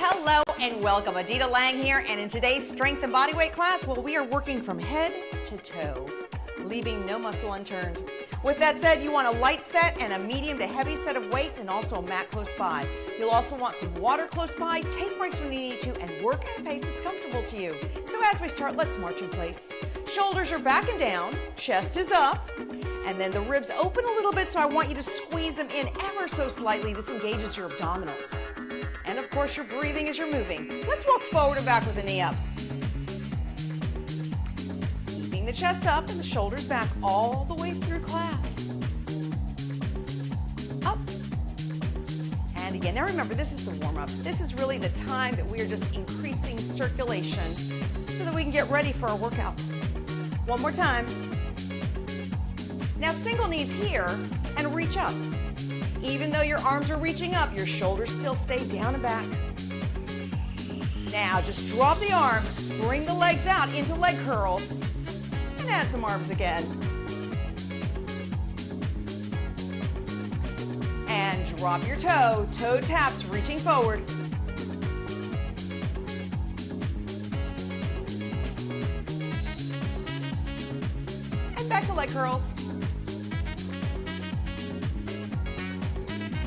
Hello and welcome. Adita Lang here, and in today's strength and body weight class, well, we are working from head to toe, leaving no muscle unturned. With that said, you want a light set and a medium to heavy set of weights and also a mat close by. You'll also want some water close by, take breaks when you need to, and work at a pace that's comfortable to you. So as we start, let's march in place. Shoulders are back and down, chest is up, and then the ribs open a little bit, so I want you to squeeze them in ever so slightly. This engages your abdominals. And of course, you're breathing as you're moving. Let's walk forward and back with the knee up. Keeping the chest up and the shoulders back all the way through class. Up. And again, now remember, this is the warm-up. This is really the time that we are just increasing circulation so that we can get ready for our workout. One more time. Now single knees here and reach up. Even though your arms are reaching up, your shoulders still stay down and back. Now just drop the arms, bring the legs out into leg curls, and add some arms again. And drop your toe, toe taps reaching forward. And back to leg curls.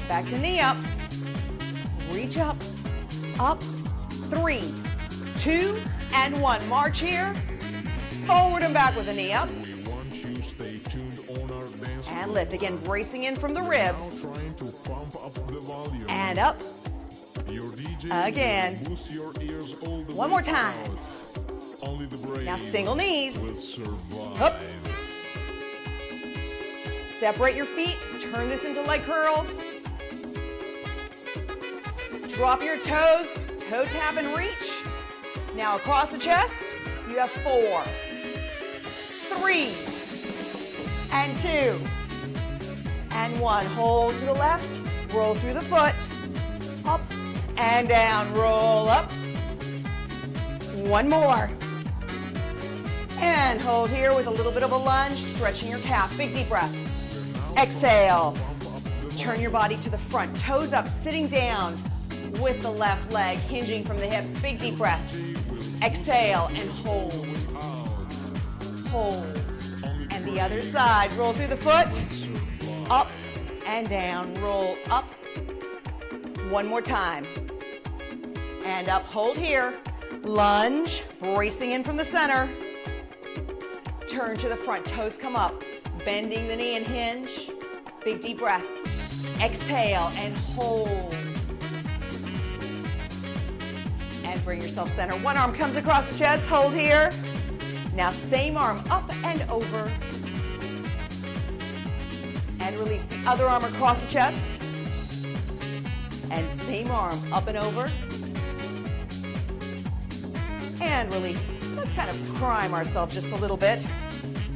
Back to knee ups. Reach up, up, 3, 2, and 1. March here. Forward and back with a knee up. And lift. Again, bracing in from the ribs. And up. Again. One more time. Now single knees. Up. Separate your feet. Turn this into leg curls. Drop your toes, toe tap and reach. Now across the chest, you have 4, 3, and 2, and 1. Hold to the left, roll through the foot, up and down, roll up. One more. And hold here with a little bit of a lunge, stretching your calf. Big deep breath. Exhale. Turn your body to the front, toes up, sitting down with the left leg, hinging from the hips. Big deep breath. Exhale and hold. Hold. And the other side. Roll through the foot. Up and down. Roll up. One more time. And up. Hold here. Lunge. Bracing in from the center. Turn to the front. Toes come up. Bending the knee and hinge. Big deep breath. Exhale and hold. And bring yourself center. One arm comes across the chest, hold here. Now same arm up and over. And release the other arm across the chest. And same arm up and over. And release. Let's kind of prime ourselves just a little bit.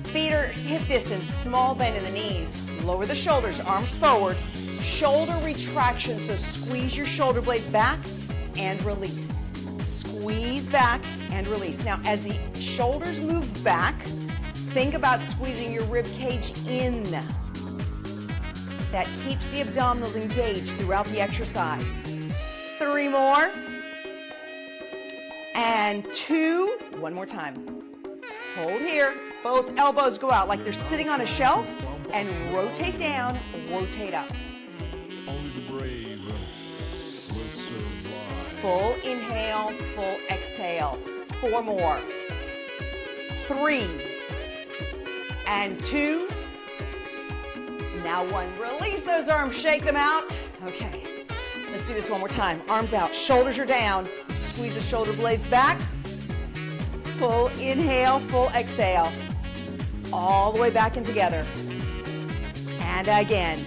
Feet are hip distance, small bend in the knees. Lower the shoulders, arms forward. Shoulder retraction, so squeeze your shoulder blades back and release. Squeeze back and release. Now, as the shoulders move back, think about squeezing your rib cage in. That keeps the abdominals engaged throughout the exercise. 3 more. And 2. One more time. Hold here. Both elbows go out like they're sitting on a shelf, and rotate down, rotate up. Only the brave will survive. Full inhale, full exhale. 4 more. 3. And 2. Now 1. Release those arms, shake them out. Okay, let's do this one more time. Arms out, shoulders are down. Squeeze the shoulder blades back. Full inhale, full exhale. All the way back and together. And again.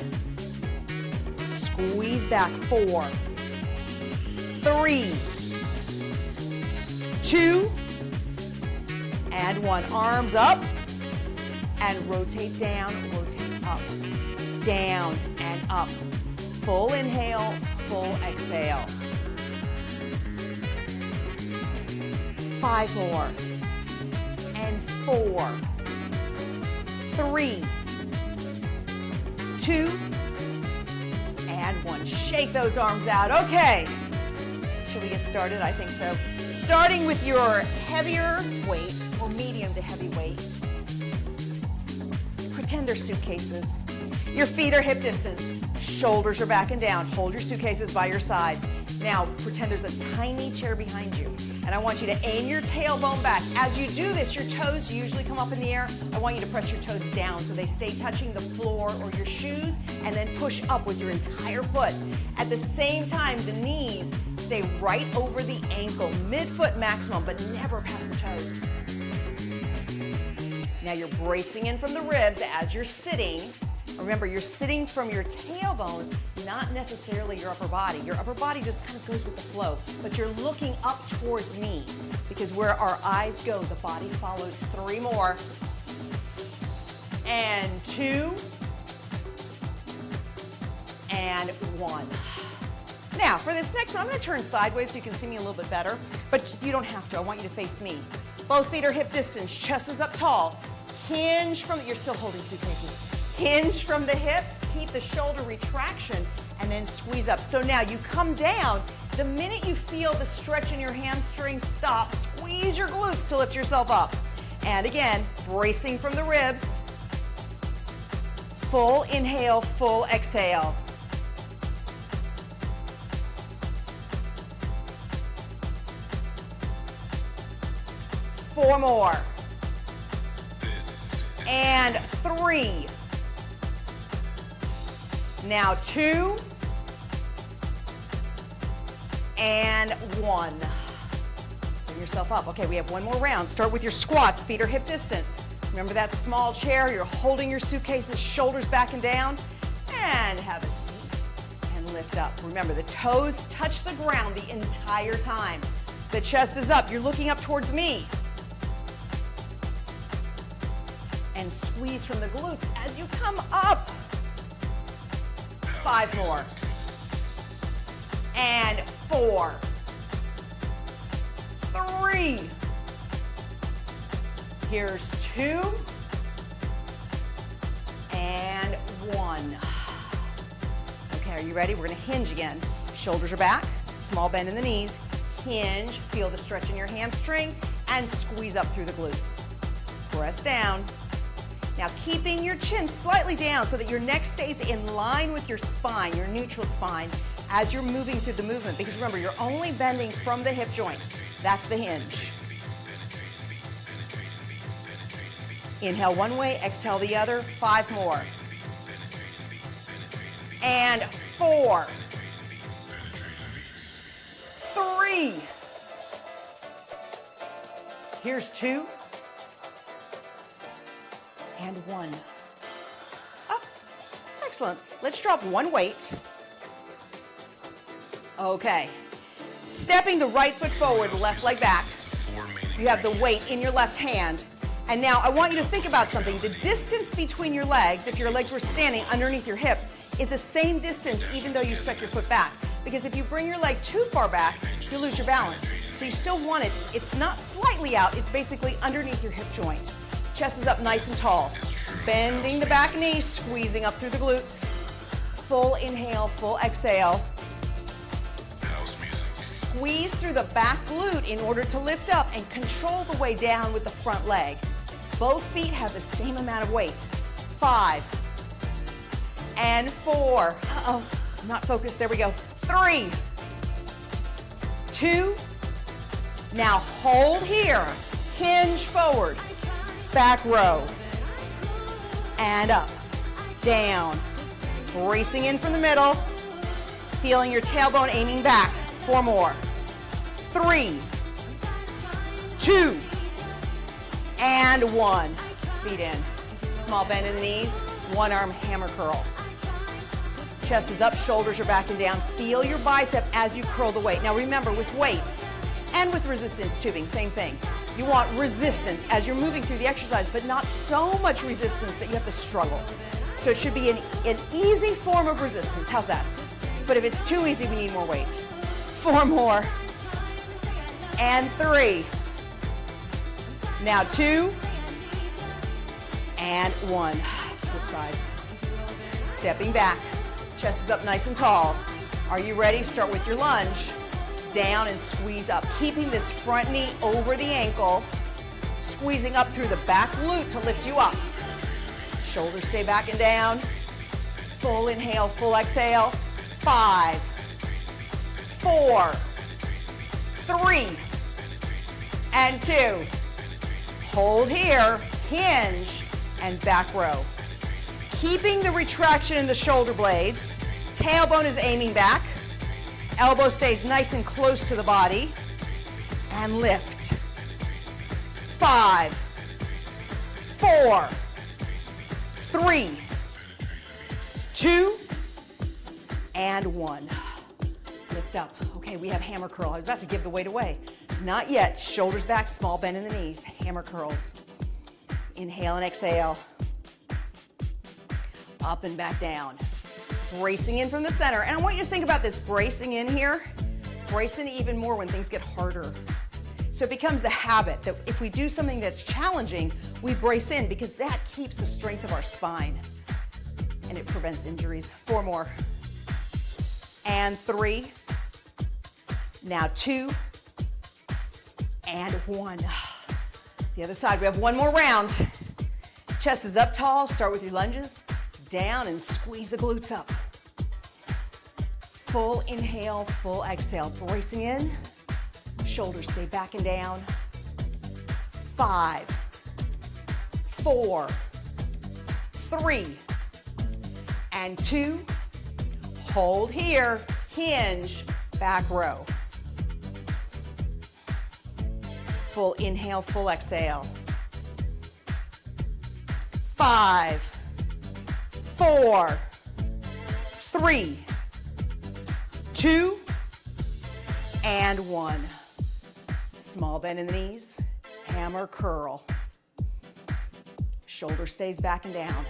Squeeze back. 4, 3, 2, and 1. Arms up and rotate down, rotate up, down and up. Full inhale, full exhale. 5 more. And 4, 3, 2, and 1. Shake those arms out. Okay. Should we get started? I think so. Starting with your heavier weight or medium to heavy weight. Pretend they're suitcases. Your feet are hip distance. Shoulders are back and down. Hold your suitcases by your side. Now, pretend there's a tiny chair behind you. And I want you to aim your tailbone back. As you do this, your toes usually come up in the air. I want you to press your toes down so they stay touching the floor or your shoes, and then push up with your entire foot. At the same time, the knees stay right over the ankle, mid-foot maximum, but never past the toes. Now you're bracing in from the ribs as you're sitting. Remember, you're sitting from your tailbone, not necessarily your upper body. Your upper body just kind of goes with the flow, but you're looking up towards me because where our eyes go, the body follows. 3 more. And 2. And 1. Now, for this next one, I'm going to turn sideways so you can see me a little bit better, but you don't have to. I want you to face me. Both feet are hip distance, chest is up tall. Hinge from, you're still holding suitcases. Hinge from the hips, keep the shoulder retraction, and then squeeze up. So now you come down. The minute you feel the stretch in your hamstrings stop, squeeze your glutes to lift yourself up. And again, bracing from the ribs. Full inhale, full exhale. Four more. And 3. Now 2. And 1. Bring yourself up. Okay, we have one more round. Start with your squats. Feet are hip distance. Remember that small chair? You're holding your suitcases, shoulders back and down. And have a seat and lift up. Remember, the toes touch the ground the entire time. The chest is up. You're looking up towards me. And squeeze from the glutes as you come up. 5 more. And 4. 3. Here's 2. And 1. Okay, are you ready? We're going to hinge again. Shoulders are back, small bend in the knees. Hinge, feel the stretch in your hamstring, and squeeze up through the glutes. Press down. Now keeping your chin slightly down so that your neck stays in line with your spine, your neutral spine, as you're moving through the movement. Because remember, you're only bending from the hip joint. That's the hinge. Inhale one way, exhale the other. 5 more. And 4. 3. Here's 2. And 1. Up. Excellent. Let's drop one weight. Okay. Stepping the right foot forward, left leg back. You have the weight in your left hand. And now I want you to think about something. The distance between your legs, if your legs were standing underneath your hips, is the same distance even though you stuck your foot back. Because if you bring your leg too far back, you lose your balance. So you still want it. It's not slightly out. It's basically underneath your hip joint. Chest is up nice and tall. Bending the back knee, squeezing up through the glutes. Full inhale, full exhale. Squeeze through the back glute in order to lift up and control the way down with the front leg. Both feet have the same amount of weight. 5. And 4. Uh-oh, not focused. There we go. 3. 2. Now hold here. Hinge forward. Back row. And up. Down. Bracing in from the middle. Feeling your tailbone aiming back. 4 more. 3. 2. And 1. Feet in. Small bend in the knees. One arm hammer curl. Chest is up, shoulders are back and down. Feel your bicep as you curl the weight. Now remember, with weights and with resistance tubing, same thing. You want resistance as you're moving through the exercise, but not so much resistance that you have to struggle. So it should be an easy form of resistance. How's that? But if it's too easy, we need more weight. 4 more. And 3. Now 2. And 1. Switch sides. Stepping back. Chest is up nice and tall. Are you ready? Start with your lunge. down and squeeze up, keeping this front knee over the ankle, squeezing up through the back glute to lift you up. Shoulders stay back and down. Full inhale, full exhale. 5, 4, 3, and 2. Hold here, hinge, and back row. Keeping the retraction in the shoulder blades. Tailbone is aiming back. Elbow stays nice and close to the body. And lift. 5, 4, 3, 2, and 1. Lift up. Okay, we have hammer curl. I was about to give the weight away. Not yet. Shoulders back, small bend in the knees. Hammer curls. Inhale and exhale. Up and back down. Bracing in from the center. And I want you to think about this bracing in here. Bracing even more when things get harder. So it becomes the habit that if we do something that's challenging, we brace in because that keeps the strength of our spine. And it prevents injuries. 4 more. And 3. Now 2. And 1. The other side, we have 1 more round. Chest is up tall. Start with your lunges. Down and squeeze the glutes up. Full inhale, full exhale. Bracing in. Shoulders stay back and down. 5, 4, 3, and 2. Hold here. Hinge. Back row. Full inhale, full exhale. 5, 4, 3, 2, and 1. Small bend in the knees, hammer curl. Shoulder stays back and down.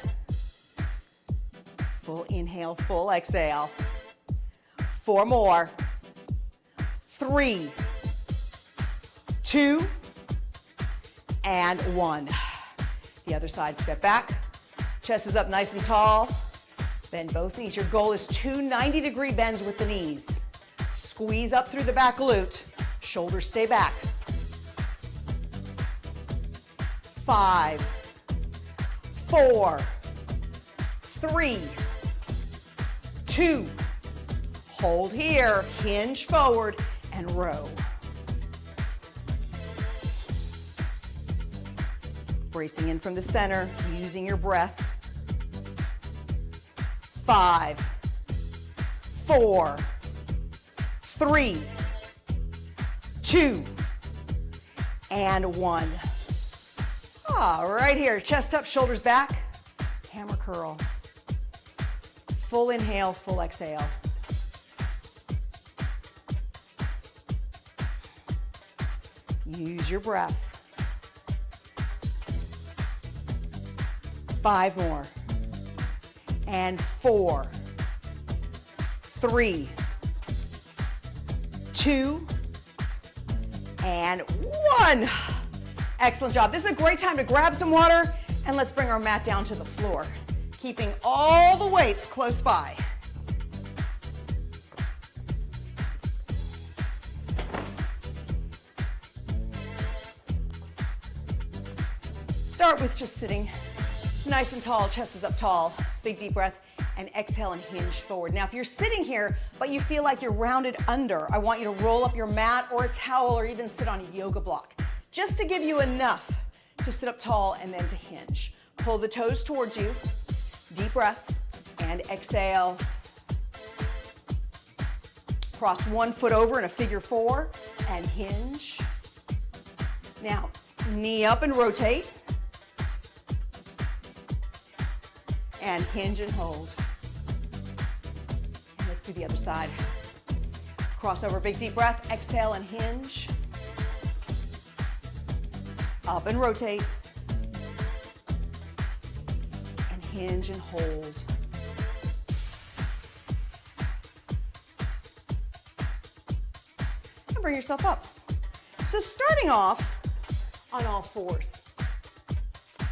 Full inhale, full exhale. 4 more. 3, 2, and 1. The other side, step back. Chest is up nice and tall. Bend both knees. Your goal is 2 90-degree bends with the knees. Squeeze up through the back glute. Shoulders stay back. 5, 4, 3, 2. Hold here, hinge forward, and row. Bracing in from the center, using your breath. 5, 4, 3, 2, and 1. Right here, chest up, shoulders back, hammer curl. Full inhale, full exhale. Use your breath. 5 more. And 4, 3, 2, and 1. Excellent job. This is a great time to grab some water and let's bring our mat down to the floor, keeping all the weights close by. Start with just sitting nice and tall, chest is up tall. Big deep breath and exhale and hinge forward. Now if you're sitting here but you feel like you're rounded under, I want you to roll up your mat or a towel or even sit on a yoga block, just to give you enough to sit up tall and then to hinge. Pull the toes towards you, deep breath, and exhale. Cross one foot over in a figure 4 and hinge. Now, knee up and rotate. And hinge and hold. And let's do the other side. Cross over, big deep breath, exhale and hinge. Up and rotate. And hinge and hold. And bring yourself up. So starting off on all fours.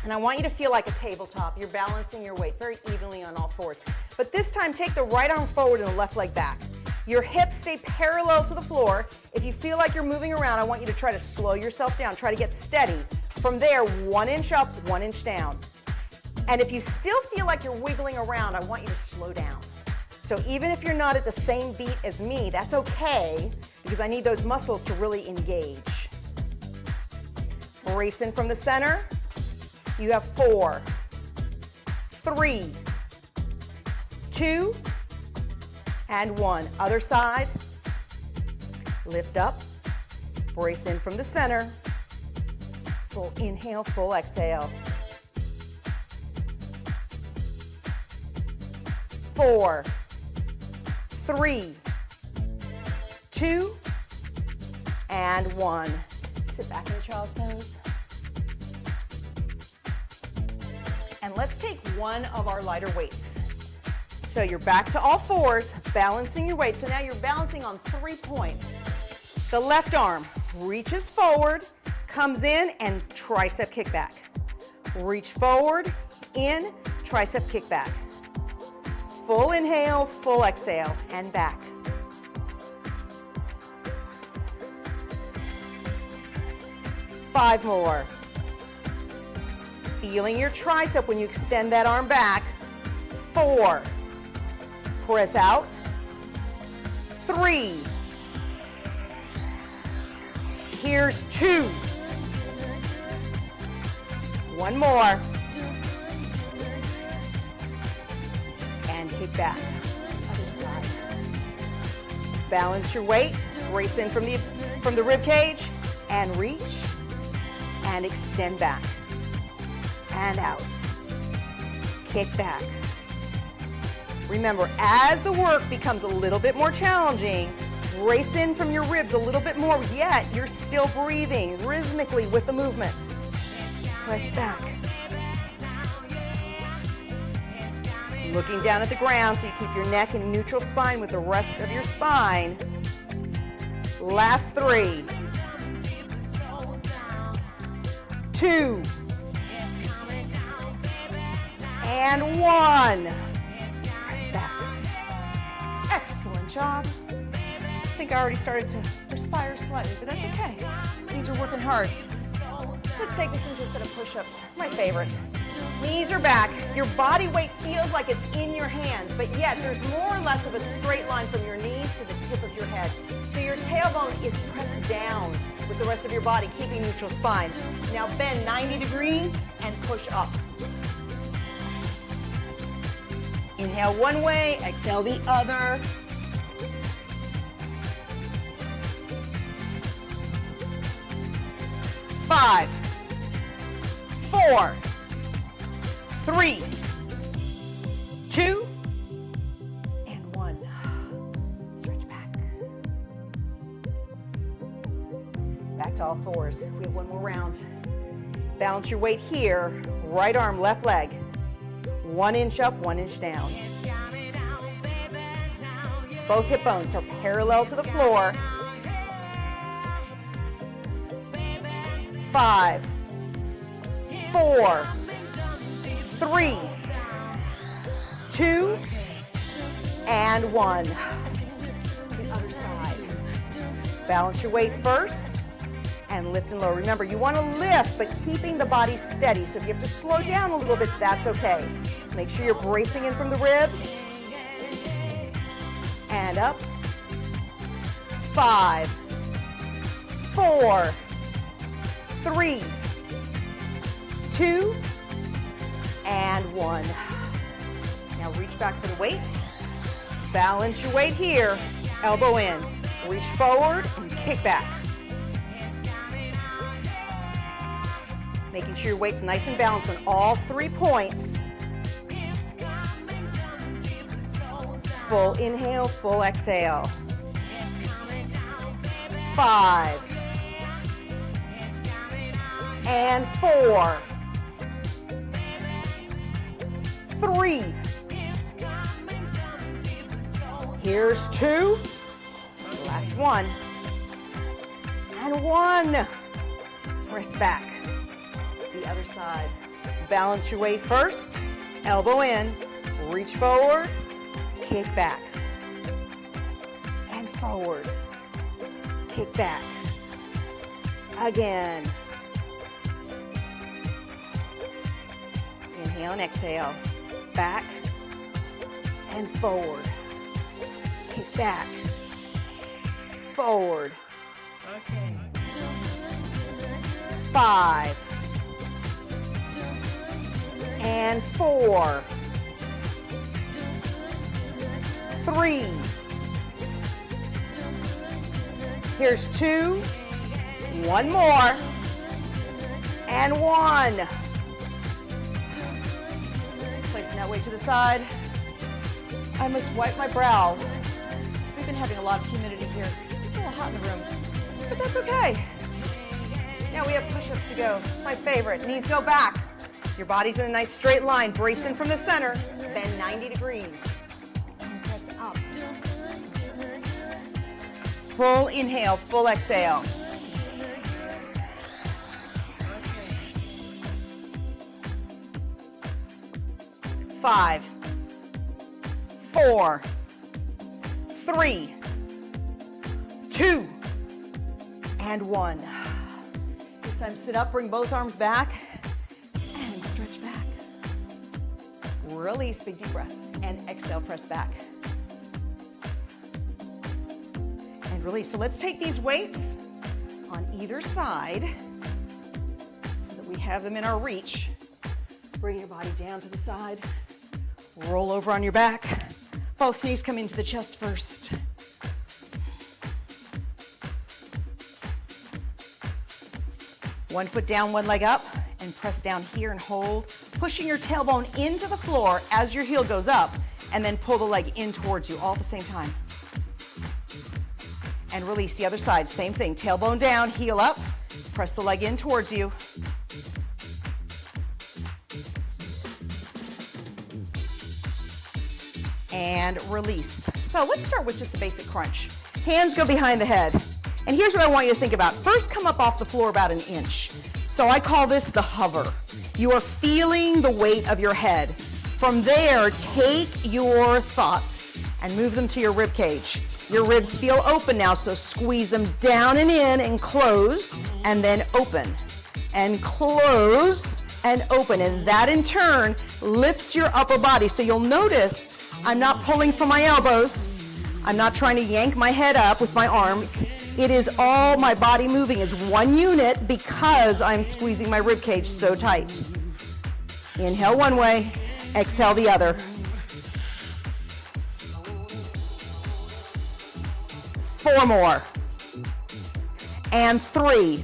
And I want you to feel like a tabletop. You're balancing your weight very evenly on all fours. But this time, take the right arm forward and the left leg back. Your hips stay parallel to the floor If you feel like you're moving around, I want you to try to slow yourself down. Try to get steady. From there, 1 inch up, 1 inch down. And if you still feel like you're wiggling around, I want you to slow down. So even if you're not at the same beat as me, that's okay, because I need those muscles to really engage. Brace in from the center. You have 4, 3, 2, and 1. Other side. Lift up. Brace in from the center. Full inhale, full exhale. 4, 3, 2, and 1. Sit back in child's pose. And let's take one of our lighter weights. So you're back to all fours, balancing your weight. So now you're balancing on 3 points. The left arm reaches forward, comes in, and tricep kickback. Reach forward, in, tricep kickback. Full inhale, full exhale, and back. Five more. Feeling your tricep when you extend that arm back. 4. Press out. 3. Here's 2. 1 more. And kick back. Other side. Balance your weight. Brace in from the rib cage and reach and extend back and out. Kick back. Remember, as the work becomes a little bit more challenging, brace in from your ribs a little bit more, yet you're still breathing rhythmically with the movement. Press back. Looking down at the ground so you keep your neck in neutral spine with the rest of your spine. Last 3. 2. And 1. Press back. Excellent job. I think I already started to perspire slightly, but that's okay. These are working hard. Let's take this into a set of push-ups. My favorite. Knees are back. Your body weight feels like it's in your hands, but yet there's more or less of a straight line from your knees to the tip of your head. So your tailbone is pressed down with the rest of your body, keeping neutral spine. Now bend 90 degrees and push up. Inhale one way, exhale the other. Five, 4, 3, 2, and 1. Stretch back. Back to all fours. We have one more round. Balance your weight here. Right arm, left leg. 1 inch up, 1 inch down. Both hip bones are parallel to the floor. 5, 4, 3, 2, and 1. The other side. Balance your weight first and lift and lower. Remember, you want to lift, but keeping the body steady. So if you have to slow down a little bit, that's okay. Make sure you're bracing in from the ribs. And up. 5, 4, 3, 2, and 1. Now reach back for the weight. Balance your weight here. Elbow in. Reach forward and kick back. Making sure your weight's nice and balanced on all 3 points. Full inhale, full exhale. 5. And 4. 3. Here's 2. Last 1. And 1. Press back. The other side. Balance your weight first. Elbow in. Reach forward. Kick back. And forward. kick back. Again. Inhale and exhale. Back and forward. Kick back. Forward. Okay. 5 and 4, 3. Here's 2, 1 more, and 1. Placing that weight to the side. I must wipe my brow. We've been having a lot of humidity here. It's just a little hot in the room, but that's okay. Now we have push-ups to go. My favorite. Knees go back. Your body's in a nice straight line. Brace in from the center. Bend 90 degrees. And press up. Full inhale, full exhale. Five, 4, 3, 2, and 1. This time sit up, bring both arms back, and stretch back. Release, big deep breath, and exhale, press back. And release. So let's take these weights on either side so that we have them in our reach. Bring your body down to the side. Roll over on your back. Both knees come into the chest first. One foot down, one leg up, and press down here and hold. Pushing your tailbone into the floor as your heel goes up, and then pull the leg in towards you all at the same time. And release the other side. Same thing. Tailbone down, heel up, press the leg in towards you. And release. So let's start with just a basic crunch. Hands go behind the head. And here's what I want you to think about. First, come up off the floor about an inch. So I call this the hover. You are feeling the weight of your head. From there, take your thoughts and move them to your rib cage. Your ribs feel open now, so squeeze them down and in and close, and then open. And close and open. And that in turn lifts your upper body. So you'll notice I'm not pulling from my elbows. I'm not trying to yank my head up with my arms. It is all my body moving as one unit because I'm squeezing my rib cage so tight. Inhale one way, exhale the other. 4 more. And 3,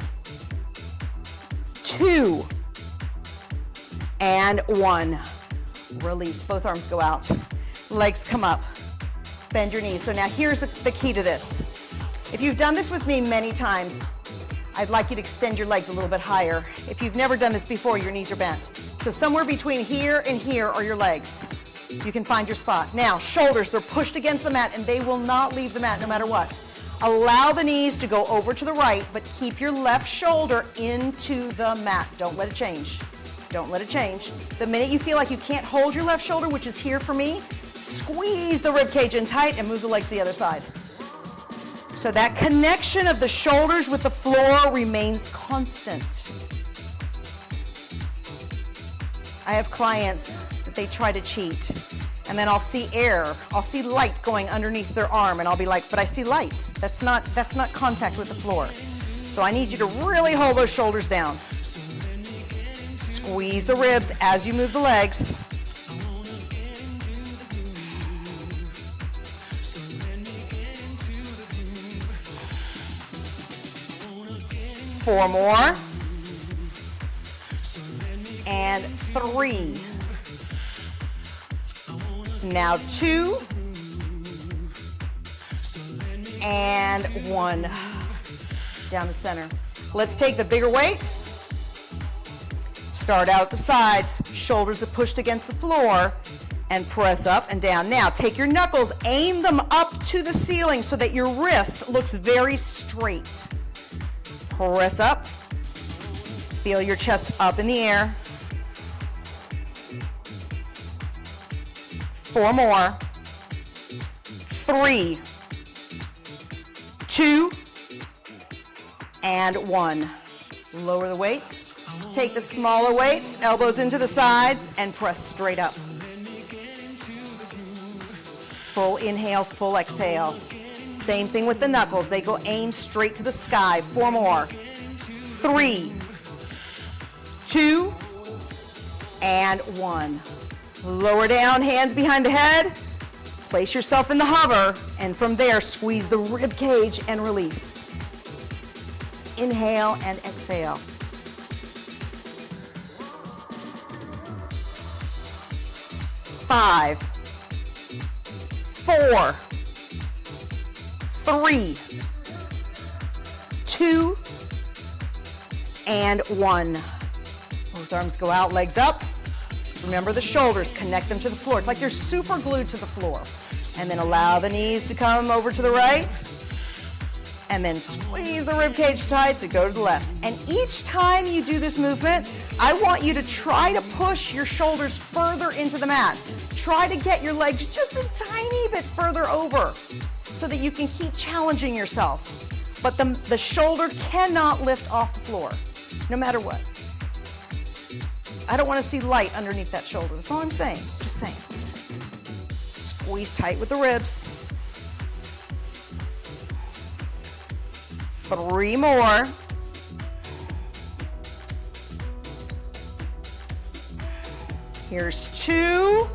2, and 1. Release, both arms go out. Legs come up. Bend your knees. So now here's the key to this. If you've done this with me many times, I'd like you to extend your legs a little bit higher. If you've never done this before, your knees are bent. So somewhere between here and here are your legs. You can find your spot. Now, shoulders, they're pushed against the mat and they will not leave the mat no matter what. Allow the knees to go over to the right, but keep your left shoulder into the mat. Don't let it change. Don't let it change. The minute you feel like you can't hold your left shoulder, which is here for me, squeeze the rib cage in tight and move the legs to the other side. So that connection of the shoulders with the floor remains constant. I have clients that they try to cheat, and then I'll see air, I'll see light going underneath their arm, and I'll be like, but I see light. That's not contact with the floor. So I need you to really hold those shoulders down. Squeeze the ribs as you move the legs. Four more. And 3. Now 2. And 1. Down to center. Let's take the bigger weights. Start out at the sides. Shoulders are pushed against the floor. And press up and down. Now take your knuckles, aim them up to the ceiling so that your wrist looks very straight. Press up. Feel your chest up in the air. 4 more. 3, 2, and 1. Lower the weights. Take the smaller weights, elbows into the sides, and press straight up. Full inhale, full exhale. Same thing with the knuckles. They go aim straight to the sky. 4 more. 3, 2, and 1. Lower down, hands behind the head. Place yourself in the hover, and from there, squeeze the rib cage and release. Inhale and exhale. 5, 4, 3, 2, and 1. Both arms go out, legs up. Remember the shoulders, connect them to the floor. It's like you're super glued to the floor. And then allow the knees to come over to the right. And then squeeze the ribcage tight to go to the left. And each time you do this movement, I want you to try to push your shoulders further into the mat. Try to get your legs just a tiny bit further over so that you can keep challenging yourself. But the shoulder cannot lift off the floor, no matter what. I don't want to see light underneath that shoulder. That's all I'm saying, just saying. Squeeze tight with the ribs. 3 more. Here's 2.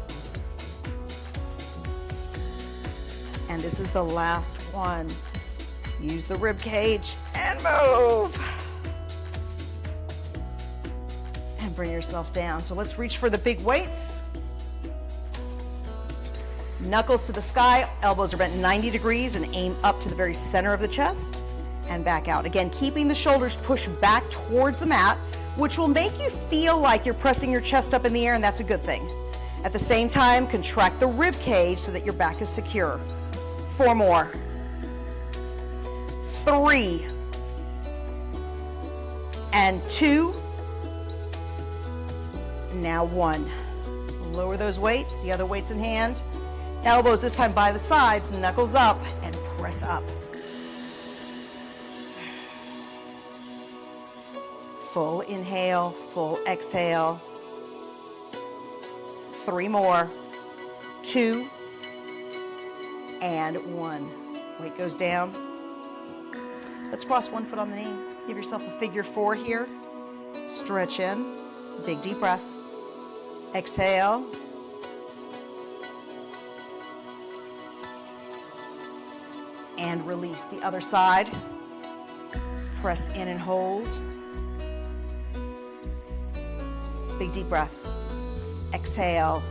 And this is the last one. Use the rib cage and move. And bring yourself down. So let's reach for the big weights. Knuckles to the sky, elbows are bent 90 degrees and aim up to the very center of the chest and back out. Again, keeping the shoulders pushed back towards the mat, which will make you feel like you're pressing your chest up in the air, and that's a good thing. At the same time, contract the rib cage so that your back is secure. 4 more. 3, and 2, now 1. Lower those weights, the other weights in hand. Elbows this time by the sides, knuckles up, and press up. Full inhale, full exhale. 3 more. 2, and 1. Weight goes down. Let's cross one foot on the knee. Give yourself a figure 4 here. Stretch in. Big deep breath. Exhale. And release the other side. Press in and hold. Big deep breath. Exhale.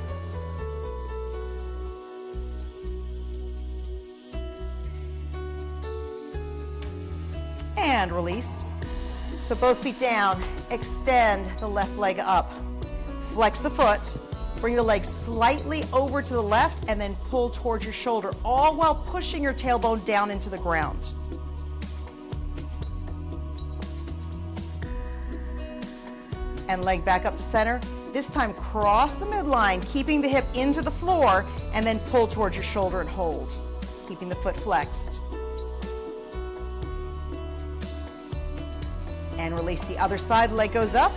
And release. So both feet down. Extend the left leg up. Flex the foot. Bring the leg slightly over to the left and then pull towards your shoulder, all while pushing your tailbone down into the ground. And leg back up to center. This time cross the midline, keeping the hip into the floor, and then pull towards your shoulder and hold, keeping the foot flexed. And release the other side, leg goes up,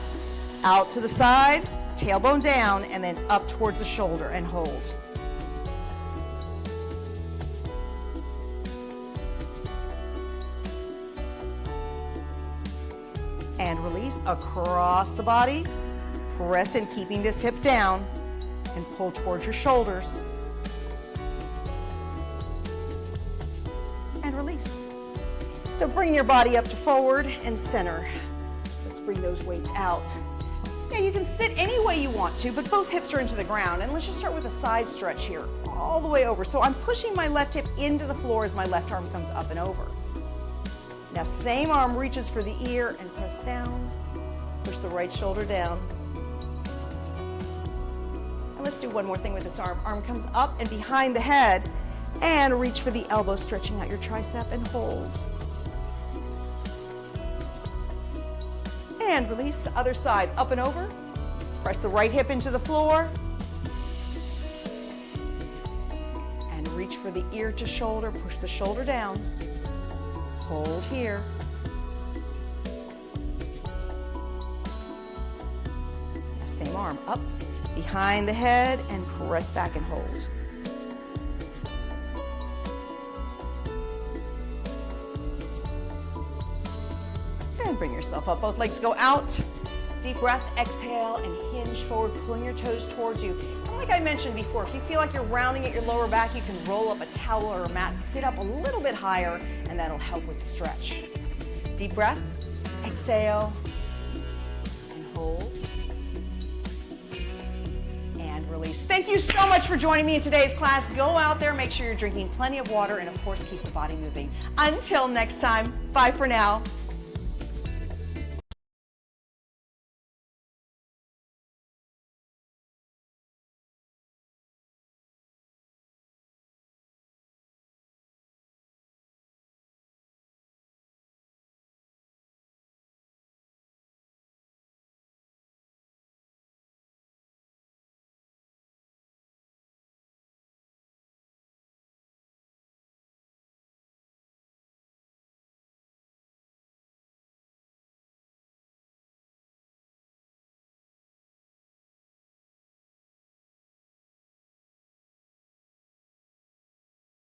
out to the side, tailbone down, and then up towards the shoulder and hold. And release across the body. Press in, keeping this hip down, and pull towards your shoulders. And release. So bring your body up to forward and center. Let's bring those weights out. Now you can sit any way you want to, but both hips are into the ground. And let's just start with a side stretch here, all the way over. So I'm pushing my left hip into the floor as my left arm comes up and over. Now same arm reaches for the ear and press down. Push the right shoulder down. And let's do one more thing with this arm. Arm comes up and behind the head, and reach for the elbow, stretching out your tricep and hold. And release, the other side, up and over. Press the right hip into the floor. And reach for the ear to shoulder, push the shoulder down. Hold here. same arm. Up, behind the head, and press back and hold. And bring yourself up. Both legs go out. Deep breath, exhale, and hinge forward, pulling your toes towards you. And like I mentioned before, if you feel like you're rounding at your lower back, you can roll up a towel or a mat, sit up a little bit higher, and that'll help with the stretch. Deep breath, exhale, and hold. And release. Thank you so much for joining me in today's class. Go out there, make sure you're drinking plenty of water, and of course, keep the body moving. Until next time, bye for now.